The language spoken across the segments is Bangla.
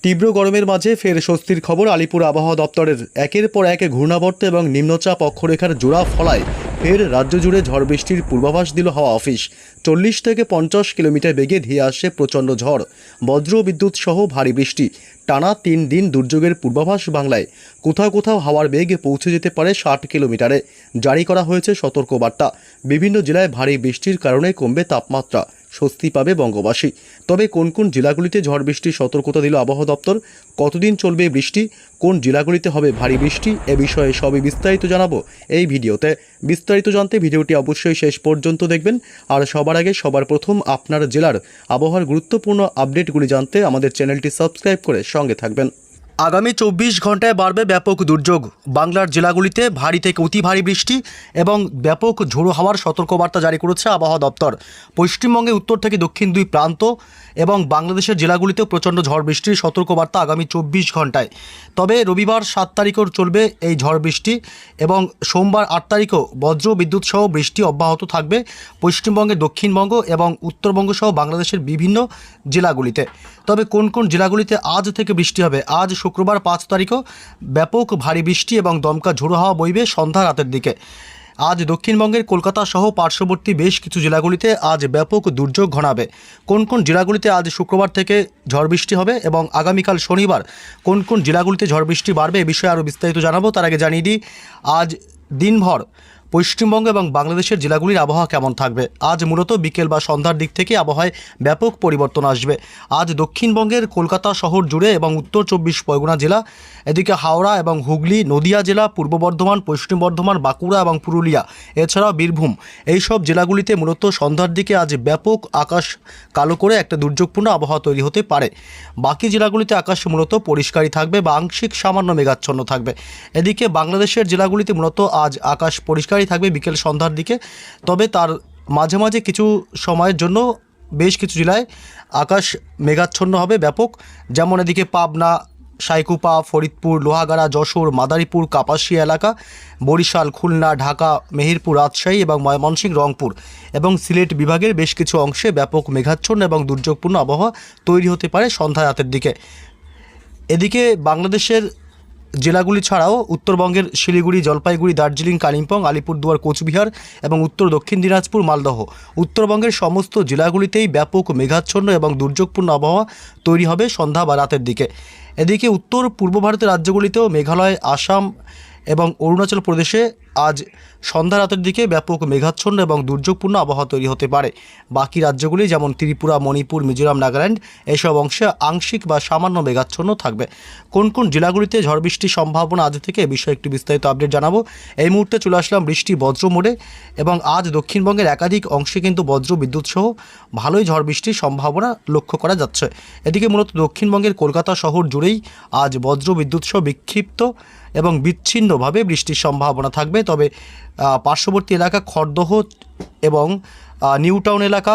তীব্র গরমের মাঝে ফের স্বস্তির খবর আলিপুর আবহাওয়া দপ্তরের। একের পর এক ঘূর্ণাবর্ত এবং নিম্নচাপ অক্ষরেখার জোড়া ফলায় ফের রাজ্য জুড়ে ঝড় বৃষ্টির পূর্বাভাস দিল হাওয়া অফিস। 40 থেকে 50 কিলোমিটার বেগে ধেয়ে আসছে প্রচণ্ড ঝড়, বজ্র বিদ্যুৎ সহ ভারী বৃষ্টি। টানা 3 দিন দুর্যোগের পূর্বাভাস বাংলায়। কোথাও কোথাও হাওয়ার বেগ পৌঁছে যেতে পারে 60 কিলোমিটারে। জারি করা হয়েছে সতর্কবার্তা। বিভিন্ন জেলায় ভারী বৃষ্টির কারণে কমবে তাপমাত্রা, স্বস্তি পাবে বঙ্গবাসী। তবে কোন কোন জেলাগুলিতে ঝড় বৃষ্টির সতর্কতা দিল আবহাওয়া দপ্তর, কতদিন চলবে বৃষ্টি, কোন জেলাগুলিতে হবে ভারী বৃষ্টি, এ বিষয়ে সবই বিস্তারিত জানাবো এই ভিডিওতে। বিস্তারিত জানতে ভিডিওটি অবশ্যই শেষ পর্যন্ত দেখবেন। আর সবার আগে সবার প্রথম আপনার জেলার আবহাওয়ার গুরুত্বপূর্ণ আপডেটগুলি জানতে আমাদের চ্যানেলটি সাবস্ক্রাইব করে সঙ্গে থাকবেন। আগামী 24 ঘন্টায় বাড়বে ব্যাপক দুর্যোগ। বাংলার জেলাগুলিতে ভারী থেকে অতি ভারী বৃষ্টি এবং ব্যাপক ঝোড়ো হাওয়ার সতর্কবার্তা জারি করেছে আবহাওয়া দপ্তর। পশ্চিমবঙ্গে উত্তর থেকে দক্ষিণ দুই প্রান্ত এবং বাংলাদেশের জেলাগুলিতেও প্রচণ্ড ঝড় বৃষ্টির সতর্কবার্তা আগামী 24 ঘন্টায়। তবে রবিবার 7 তারিখও চলবে এই ঝড় বৃষ্টি এবং সোমবার 8 তারিখও বজ্র বিদ্যুৎ সহ বৃষ্টি অব্যাহত থাকবে পশ্চিমবঙ্গের দক্ষিণবঙ্গ এবং উত্তরবঙ্গ সহ বাংলাদেশের বিভিন্ন জেলাগুলিতে। তবে কোন কোন জেলাগুলিতে আজ থেকে বৃষ্টি হবে? আজ শুক্রবার 5 তারিখও ব্যাপক ভারী বৃষ্টি এবং দমকা ঝোড়ো হাওয়া বইবে সন্ধ্যা রাতের দিকে। আজ দক্ষিণবঙ্গের কলকাতা সহ পার্শ্ববর্তী বেশ কিছু জেলাগুলিতে আজ ব্যাপক দুর্যোগ ঘনাবে। কোন কোন জেলাগুলিতে আজ শুক্রবার থেকে ঝড় বৃষ্টি হবে এবং আগামীকাল শনিবার কোন কোন জেলাগুলিতে ঝড় বৃষ্টি বাড়বে, এ বিষয়ে আরও বিস্তারিত জানাবো। তার আগে জানিয়ে দিই আজ দিনভর পশ্চিমবঙ্গ এবং বাংলাদেশের জেলাগুলির আবহাওয়া কেমন থাকবে। আজ মূলত বিকেল বা সন্ধ্যার দিক থেকে আবহাওয়ায় ব্যাপক পরিবর্তন আসবে। আজ দক্ষিণবঙ্গের কলকাতা শহর জুড়ে এবং উত্তর 24 পরগনা জেলা, এদিকে হাওড়া এবং হুগলি, নদিয়া জেলা, পূর্ব বর্ধমান, পশ্চিম বর্ধমান, বাঁকুড়া এবং পুরুলিয়া, এছাড়াও বীরভূম, এই সব জেলাগুলিতে মূলত সন্ধ্যার দিকে আজ ব্যাপক আকাশ কালো করে একটা দুর্যোগপূর্ণ আবহাওয়া তৈরি হতে পারে। বাকি জেলাগুলিতে আকাশ মূলত পরিষ্কারই থাকবে বা আংশিক সামান্য মেঘাচ্ছন্ন থাকবে। এদিকে বাংলাদেশের জেলাগুলিতে মূলত আজ আকাশ পরিষ্কারই থাকবে বিকেল সন্ধ্যার দিকে। তবে তার মাঝে মাঝে কিছু সময়ের জন্য বেশ কিছু জেলায় আকাশ মেঘাচ্ছন্ন হবে ব্যাপক, যেমন এদিকে পাবনা, সাইকুপা, ফরিদপুর, লোহাগাড়া, যশোর, মাদারীপুর, কাপাসিয়া এলাকা, বরিশাল, খুলনা, ঢাকা, মেহেরপুর, রাজশাহী এবং ময়মনসিংহ, রংপুর এবং সিলেট বিভাগের বেশ কিছু অংশে ব্যাপক মেঘাচ্ছন্ন এবং দুর্যোগপূর্ণ আবহাওয়া তৈরি হতে পারে সন্ধ্যা রাতের দিকে। এদিকে বাংলাদেশের জেলাগুলি ছাড়াও উত্তরবঙ্গের শিলিগুড়ি, জলপাইগুড়ি, দার্জিলিং, কালিম্পং, আলিপুরদুয়ার, কোচবিহার এবং উত্তর দক্ষিণ দিনাজপুর, মালদহ, উত্তরবঙ্গের সমস্ত জেলাগুলিতেই ব্যাপক মেঘাচ্ছন্ন এবং দুর্যোগপূর্ণ আবহাওয়া তৈরি হবে সন্ধ্যা বা রাতের দিকে। এদিকে উত্তর পূর্ব ভারতের রাজ্যগুলিতেও মেঘালয়, আসাম এবং অরুণাচল প্রদেশে আজ সন্ধ্যা রাতের দিকে ব্যাপক মেঘাচ্ছন্ন এবং দুর্যোগপূর্ণ আবহাওয়া তৈরি হতে পারে। বাকি রাজ্যগুলি যেমন ত্রিপুরা, মণিপুর, মিজোরাম, নাগাল্যান্ড, এইসব অংশে আংশিক বা সামান্য মেঘাচ্ছন্ন থাকবে। কোন কোন জেলাগুলিতে ঝড় বৃষ্টির সম্ভাবনা আজ থেকে, এ বিষয়ে একটি বিস্তারিত আপডেট জানাবো। এই মুহূর্তে চলে আসলাম বৃষ্টি বজ্র মোড়ে এবং আজ দক্ষিণবঙ্গের একাধিক অংশে কিন্তু বজ্র বিদ্যুৎ সহ ভালোই ঝড় বৃষ্টির সম্ভাবনা লক্ষ্য করা যাচ্ছে। এদিকে মূলত দক্ষিণবঙ্গের কলকাতা শহর জুড়েই আজ বজ্র বিদ্যুৎ সহ বিক্ষিপ্ত এবং বিচ্ছিন্নভাবে বৃষ্টির সম্ভাবনা থাকবে। তবে পার্শ্ববর্তী এলাকা খড়দহ এবং নিউ টাউন এলাকা,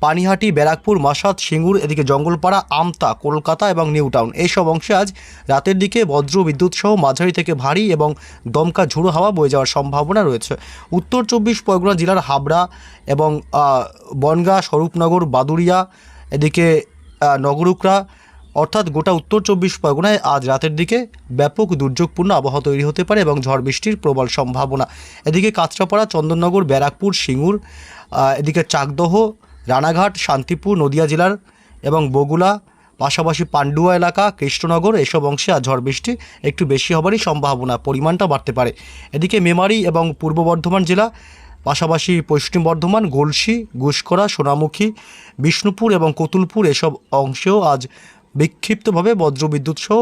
পানিহাটি, ব্যারাকপুর, মাসাদ, সিঙ্গুর, এদিকে জঙ্গলপাড়া, আমতা, কলকাতা এবং নিউ টাউন, এইসব অংশে আজ রাতের দিকে বজ্র বিদ্যুৎ সহ মাঝারি থেকে ভারী এবং দমকা ঝোড়ো হাওয়া বয়ে যাওয়ার সম্ভাবনা রয়েছে। উত্তর 24 পরগনা জেলার হাবড়া এবং বনগাঁ, স্বরূপনগর, বাদুড়িয়া, এদিকে নগরুকরা, অর্থাৎ গোটা উত্তর 24 পরগনায় আজ রাতের দিকে ব্যাপক দুর্যোগপূর্ণ আবহাওয়া তৈরি হতে পারে এবং ঝড় বৃষ্টির প্রবল সম্ভাবনা। এদিকে কাঁচরাপাড়া, চন্দননগর, ব্যারাকপুর, সিঙ্গুর, এদিকে চাকদহ, রানাঘাট, শান্তিপুর, নদিয়া জেলার এবং বগুলা, পাশাপাশি পান্ডুয়া এলাকা, কৃষ্ণনগর, এসব অংশে আজ ঝড় বৃষ্টি একটু বেশি হবারই সম্ভাবনা, পরিমাণটা বাড়তে পারে। এদিকে মেমারি এবং পূর্ব বর্ধমান জেলা, পাশাপাশি পশ্চিম বর্ধমান, গলসি, গুসকরা, সোনামুখী, বিষ্ণুপুর এবং কতুলপুর, এসব অংশেও আজ বিক্ষিপ্তভাবে বজ্রবিদ্যুৎ সহ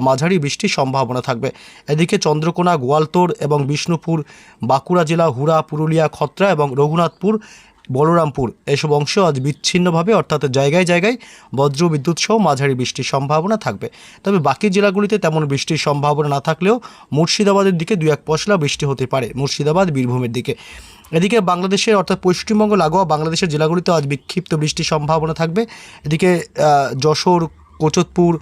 মাঝারি বৃষ্টির সম্ভাবনা থাকবে। এদিকে চন্দ্রকোনা, গোয়ালতোড় এবং বিষ্ণুপুর, বাঁকুড়া জেলা, হুড়া, পুরুলিয়া, খত্রা এবং রঘুনাথপুর, বলরামপুর, এসব অংশ আজ বিচ্ছিন্নভাবে অর্থাৎ জায়গায় জায়গায় বজ্রবিদ্যুৎ সহ মাঝারি বৃষ্টির সম্ভাবনা থাকবে। তবে বাকি জেলাগুলিতে তেমন বৃষ্টির সম্ভাবনা না থাকলেও মুর্শিদাবাদের দিকে 2-1 পশলা বৃষ্টি হতে পারে, মুর্শিদাবাদ, বীরভূমের দিকে। এদিকে বাংলাদেশের অর্থাৎ পশ্চিমবঙ্গ লাগোয়া বাংলাদেশের জেলাগুলিতে আজ বিক্ষিপ্ত বৃষ্টির সম্ভাবনা থাকবে। এদিকে যশোর, কোচতপুর,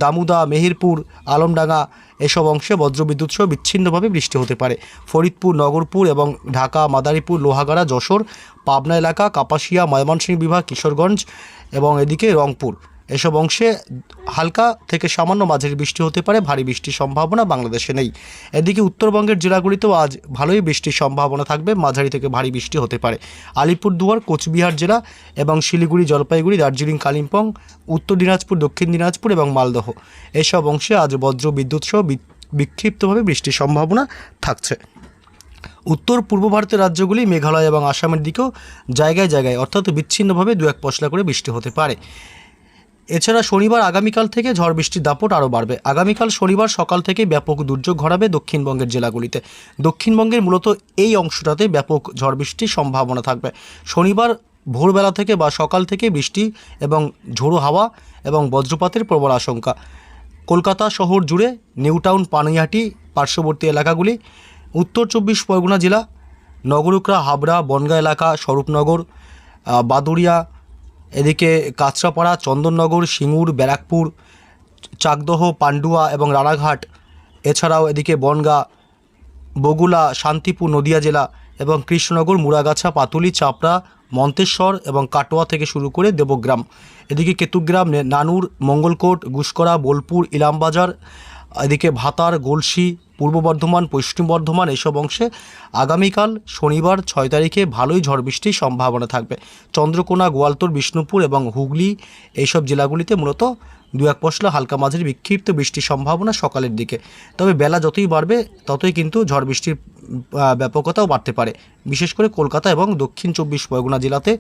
দামুদা, মেহেরপুর, আলমডাঙ্গা, এসব অংশে বজ্রবিদ্যুৎ সহ বিচ্ছিন্নভাবে বৃষ্টি হতে পারে। ফরিদপুর, নগরপুর এবং ঢাকা, মাদারীপুর, লোহাগাড়া, যশোর, পাবনা এলাকা, কাপাসিয়া, ময়মনসিংহ বিভাগ, কিশোরগঞ্জ এবং এদিকে রংপুর, এসব অংশে হালকা থেকে সামান্য মাঝারি বৃষ্টি হতে পারে, ভারী বৃষ্টির সম্ভাবনা বাংলাদেশে নেই। এদিকে উত্তরবঙ্গের জেলাগুলিতেও আজ ভালোই বৃষ্টির সম্ভাবনা থাকবে, মাঝারি থেকে ভারী বৃষ্টি হতে পারে। আলিপুরদুয়ার, কোচবিহার জেলা এবং শিলিগুড়ি, জলপাইগুড়ি, দার্জিলিং, কালিম্পং, উত্তর দিনাজপুর, দক্ষিণ দিনাজপুর এবং মালদহ এসব অংশে আজ বজ্র বিদ্যুৎ সহ বিক্ষিপ্তভাবে বৃষ্টির সম্ভাবনা থাকছে। উত্তর পূর্ব ভারতের রাজ্যগুলি মেঘালয় এবং আসামের দিকেও জায়গায় জায়গায় অর্থাৎ বিচ্ছিন্নভাবে দু এক পশলা করে বৃষ্টি হতে পারে। এছাড়া শনিবার আগামীকাল থেকে ঝড় বৃষ্টির দাপট আরও বাড়বে। আগামীকাল শনিবার সকাল থেকে ব্যাপক দুর্যোগ ঘটাবে দক্ষিণবঙ্গের জেলাগুলিতে। দক্ষিণবঙ্গের মূলত এই অংশটাতে ব্যাপক ঝড় বৃষ্টির সম্ভাবনা থাকবে। শনিবার ভোরবেলা থেকে বা সকাল থেকে বৃষ্টি এবং ঝোড়ো হাওয়া এবং বজ্রপাতের প্রবল আশঙ্কা। কলকাতা শহর জুড়ে, নিউটাউন, পানিহাটি, পার্শ্ববর্তী এলাকাগুলি, উত্তর 24 পরগনা জেলা, নগরুকরা, হাবড়া, বনগাঁ এলাকা, স্বরূপনগর, বাদুড়িয়া, এদিকে কাঁচরাপাড়া, চন্দননগর, সিঙ্গুর, ব্যারাকপুর, চাকদহ, পান্ডুয়া এবং রানাঘাট, এছাড়াও এদিকে বনগাঁ, বগুলা, শান্তিপুর নদিয়া জেলা এবং কৃষ্ণনগর, মুড়াগাছা, পাতুলি, চাপড়া, মন্তেশ্বর এবং কাটোয়া থেকে শুরু করে দেবগ্রাম, এদিকে কেতুগ্রাম, নানুর, মঙ্গলকোট, গুসকরা, বোলপুর, ইলামবাজার, এদিকে ভাতার, গলসি, পূর্ব বর্ধমান, পশ্চিম বর্ধমান এসব অংশে আগামীকাল শনিবার 6 তারিখে ভালোই ঝড় বৃষ্টির সম্ভাবনা থাকবে। চন্দ্রকোনা, গোয়ালতোড়, বিষ্ণুপুর এবং হুগলি এইসব জেলাগুলিতে মূলত দু এক পশলা হালকা মাঝারি বিক্ষিপ্ত বৃষ্টির সম্ভাবনা সকালের দিকে। তবে বেলা যতই বাড়বে ততই কিন্তু ঝড় বৃষ্টির ব্যাপকতাও বাড়তে পারে। বিশেষ করে কলকাতা এবং দক্ষিণ 24 পরগনা জেলাতে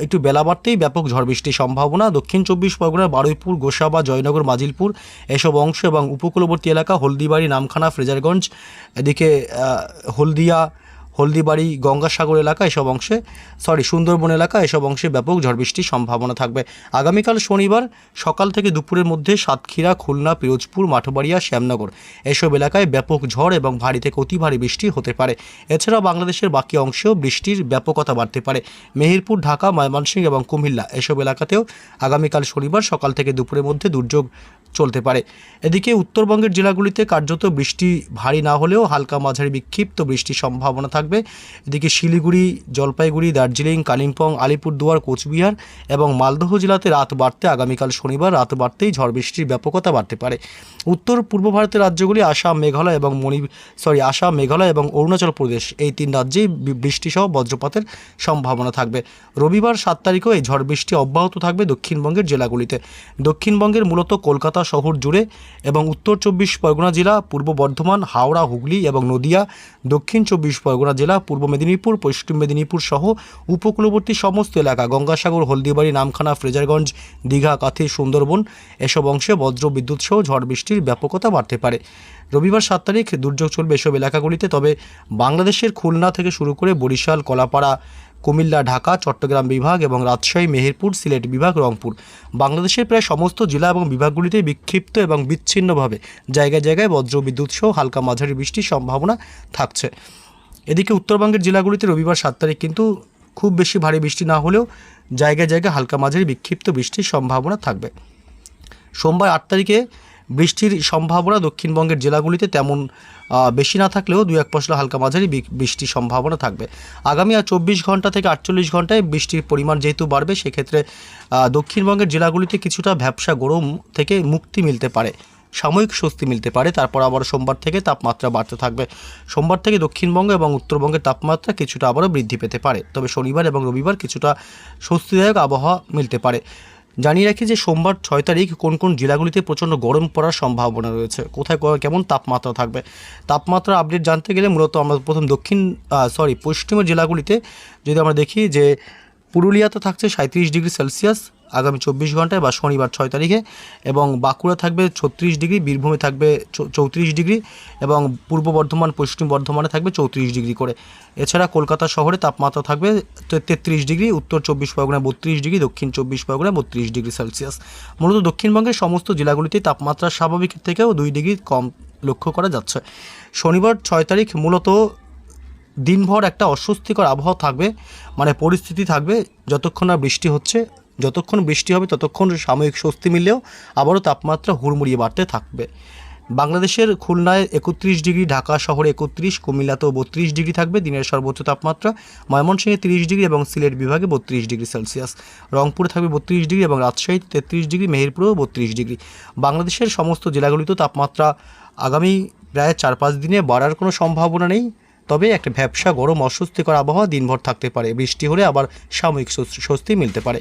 একটু বেলা বাড়তেই ব্যাপক ঝড় বৃষ্টির সম্ভাবনা। দক্ষিণ 24 পরগনার বারুইপুর, গোসাবা, জয়নগর, মাজিলপুর এসব অংশ এবং উপকূলবর্তী এলাকা, হলদিবাড়ি, নামখানা, ফ্রেজারগঞ্জ, এদিকে হলদিবাড়ি, গঙ্গাসাগর এলাকা এসব অংশে সুন্দরবন এলাকা এসব অংশে ব্যাপক ঝড় বৃষ্টির সম্ভাবনা থাকবে। আগামীকাল শনিবার সকাল থেকে দুপুরের মধ্যে সাতক্ষীরা, খুলনা, পিরোজপুর, মাঠবাড়িয়া, শ্যামনগর এসব এলাকায় ব্যাপক ঝড় এবং ভারী থেকে অতি ভারী বৃষ্টি হতে পারে। এছাড়াও বাংলাদেশের বাকি অংশেও বৃষ্টির ব্যাপকতা বাড়তে পারে। মেহেরপুর, ঢাকা, ময়মনসিংহ এবং কুমিল্লা এসব এলাকাতেও আগামীকাল শনিবার সকাল থেকে দুপুরের মধ্যে দুর্যোগ চলতে পারে। এদিকে উত্তরবঙ্গের জেলাগুলিতে কার্যত বৃষ্টি ভারী না হলেও হালকা মাঝারি বিক্ষিপ্ত বৃষ্টির সম্ভাবনা থাকবে। এদিকে শিলিগুড়ি, জলপাইগুড়ি, দার্জিলিং, কালিম্পং, আলিপুরদুয়ার, কোচবিহার এবং মালদহ জেলাতে রাত বাড়তে আগামীকাল শনিবার রাত বাড়তেই ঝড় বৃষ্টির ব্যাপকতা বাড়তে পারে। উত্তর পূর্ব ভারতের রাজ্যগুলি আসাম, মেঘালয় এবং অরুণাচল প্রদেশ এই 3 রাজ্যেই বৃষ্টিসহ বজ্রপাতের সম্ভাবনা থাকবে। রবিবার 7 তারিখেও এই ঝড় বৃষ্টি অব্যাহত থাকবে দক্ষিণবঙ্গের জেলাগুলিতে। দক্ষিণবঙ্গের মূলত কলকাতা শহর জুড়ে এবং উত্তর 24 পরগনা জেলা, পূর্ব বর্ধমান, হাওড়া, হুগলি এবং নদিয়া, দক্ষিণ 24 পরগনা জেলা, পূর্ব মেদিনীপুর, পশ্চিম মেদিনীপুর সহ উপকূলবর্তী সমস্ত এলাকা, গঙ্গাসাগর, হলদিবাড়ি, নামখানা, ফ্রেজারগঞ্জ, দীঘা, কাথি, সুন্দরবন এসব অংশে বজ্র বিদ্যুৎ সহ ঝড় বৃষ্টির ব্যাপকতা বাড়তে পারে। রবিবার 7 তারিখ দুর্যোগ চলবে এসব এলাকাগুলিতে। তবে বাংলাদেশের খুলনা থেকে শুরু করে বরিশাল, কলাপাড়া, কুমিল্লা, ঢাকা, চট্টগ্রাম বিভাগ এবং রাজশাহী, মেহেরপুর, সিলেট বিভাগ, রংপুর বাংলাদেশের প্রায় সমস্ত জেলা এবং বিভাগগুলিতে বিক্ষিপ্ত এবং বিচ্ছিন্নভাবে জায়গায় জায়গায় বজ্র বিদ্যুৎ সহ হালকা মাঝারি বৃষ্টির সম্ভাবনা থাকছে। এদিকে উত্তরবঙ্গের জেলাগুলিতে রবিবার 7 তারিখ কিন্তু খুব বেশি ভারী বৃষ্টি না হলেও জায়গায় জায়গায় হালকা মাঝারি বিক্ষিপ্ত বৃষ্টির সম্ভাবনা থাকবে। সোমবার 8 তারিখে বৃষ্টির সম্ভাবনা দক্ষিণবঙ্গের জেলাগুলিতে তেমন বেশি না থাকলেও দু এক পশলা হালকা মাঝারি বৃষ্টির সম্ভাবনা থাকবে। আগামী 24 ঘন্টা থেকে 48 ঘন্টায় বৃষ্টির পরিমাণ যেহেতু বাড়বে, সেক্ষেত্রে দক্ষিণবঙ্গের জেলাগুলিতে কিছুটা ভ্যাপসা গরম থেকে মুক্তি মিলতে পারে, সাময়িক স্বস্তি মিলতে পারে। তারপর আবার সোমবার থেকে তাপমাত্রা বাড়তে থাকবে। সোমবার থেকে দক্ষিণবঙ্গ এবং উত্তরবঙ্গের তাপমাত্রা কিছুটা আবারও বৃদ্ধি পেতে পারে। তবে শনিবার এবং রবিবার কিছুটা স্বস্তিদায়ক আবহাওয়া মিলতে পারে। জানিয়ে রাখি যে সোমবার 6 তারিখ কোন কোন জেলাগুলিতে প্রচণ্ড গরম পড়ার সম্ভাবনা রয়েছে, কোথায় কেমন তাপমাত্রা থাকবে। তাপমাত্রা আপডেট জানতে গেলে মূলত আমরা প্রথম পশ্চিমের জেলাগুলিতে যদি আমরা দেখি যে পুরুলিয়াতে থাকছে 37 ডিগ্রি সেলসিয়াস আগামী 24 ঘন্টায় বা শনিবার 6 তারিখে, এবং বাঁকুড়া থাকবে 36 ডিগ্রি, বীরভূমে থাকবে 34 ডিগ্রি এবং পূর্ব বর্ধমান, পশ্চিম বর্ধমানে থাকবে 34 ডিগ্রি করে। এছাড়া কলকাতা শহরে তাপমাত্রা থাকবে 33 ডিগ্রি, উত্তর 24 পরগনায় 32 ডিগ্রি, দক্ষিণ 24 পরগনায় 32 ডিগ্রি সেলসিয়াস। মূলত দক্ষিণবঙ্গের সমস্ত জেলাগুলিতেই তাপমাত্রা স্বাভাবিকের থেকেও 2 ডিগ্রি কম লক্ষ্য করা যাচ্ছে। শনিবার 6 তারিখ মূলত দিনভর একটা অস্বস্তিকর আবহাওয়া থাকবে, মানে পরিস্থিতি থাকবে যতক্ষণ না বৃষ্টি হচ্ছে। যতক্ষণ বৃষ্টি হবে ততক্ষণ সাময়িক স্বস্তি মিললেও আবারও তাপমাত্রা হুড়মুড়িয়ে বাড়তে থাকবে। বাংলাদেশের খুলনায় 31 ডিগ্রি, ঢাকা শহরে 31, কুমিল্লাতেও 32 ডিগ্রি থাকবে দিনের সর্বোচ্চ তাপমাত্রা, ময়মনসিংহে 30 ডিগ্রি এবং সিলেট বিভাগে 32 ডিগ্রি সেলসিয়াস, রংপুরে থাকবে 32 ডিগ্রি এবং রাজশাহীতে 33 ডিগ্রি, মেহেরপুরেও 32 ডিগ্রি। বাংলাদেশের সমস্ত জেলাগুলিতেও তাপমাত্রা আগামী প্রায় 4-5 দিনে বাড়ার কোনো সম্ভাবনা নেই, তবে একটা ভ্যাপসা গরম অস্বস্তিকর আবহাওয়া দিনভর থাকতে পারে। বৃষ্টি হলে আবার সাময়িক স্বস্তি মিলতে পারে।